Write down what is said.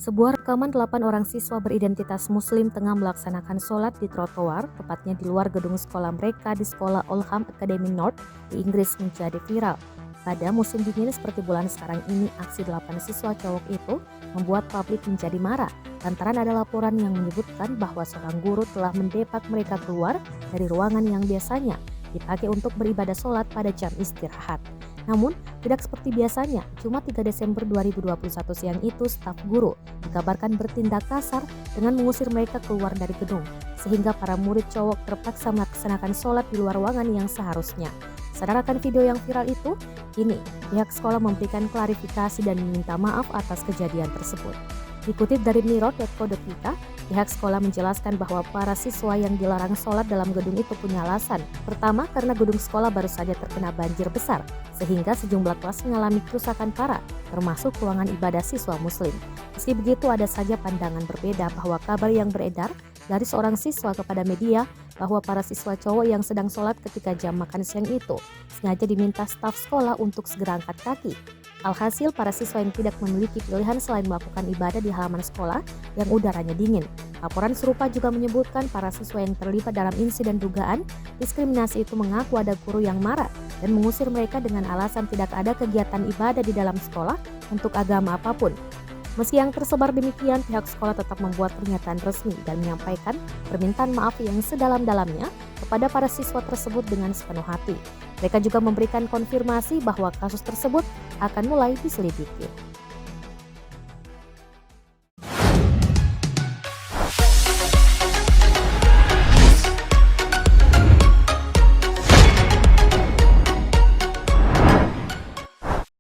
Sebuah rekaman 8 orang siswa beridentitas muslim tengah melaksanakan sholat di trotoar, tepatnya di luar gedung sekolah mereka di sekolah Oldham Academy North di Inggris menjadi viral. Pada musim dingin seperti bulan sekarang ini, aksi 8 siswa cowok itu membuat publik menjadi marah lantaran ada laporan yang menyebutkan bahwa seorang guru telah mendepak mereka keluar dari ruangan yang biasanya dipakai untuk beribadah sholat pada jam istirahat. Namun, tidak seperti biasanya, cuma 3 Desember 2021 siang itu staf guru dikabarkan bertindak kasar dengan mengusir mereka keluar dari gedung, sehingga para murid cowok terpaksa melaksanakan sholat di luar ruangan yang seharusnya. Sadar akan video yang viral itu? Kini, pihak sekolah memberikan klarifikasi dan meminta maaf atas kejadian tersebut. Dikutip dari mirror.co.uk, pihak sekolah menjelaskan bahwa para siswa yang dilarang sholat dalam gedung itu punya alasan. Pertama, karena gedung sekolah baru saja terkena banjir besar, sehingga sejumlah kelas mengalami kerusakan parah, termasuk ruangan ibadah siswa muslim. Meski begitu, ada saja pandangan berbeda bahwa kabar yang beredar dari seorang siswa kepada media bahwa para siswa cowok yang sedang sholat ketika jam makan siang itu sengaja diminta staf sekolah untuk segera angkat kaki. Alhasil, para siswa yang tidak memiliki pilihan selain melakukan ibadah di halaman sekolah yang udaranya dingin. Laporan serupa juga menyebutkan para siswa yang terlibat dalam insiden dugaan diskriminasi itu mengaku ada guru yang marah dan mengusir mereka dengan alasan tidak ada kegiatan ibadah di dalam sekolah untuk agama apapun. Meski yang tersebar demikian, pihak sekolah tetap membuat pernyataan resmi dan menyampaikan permintaan maaf yang sedalam-dalamnya kepada para siswa tersebut dengan sepenuh hati. Mereka juga memberikan konfirmasi bahwa kasus tersebut akan mulai diselidiki.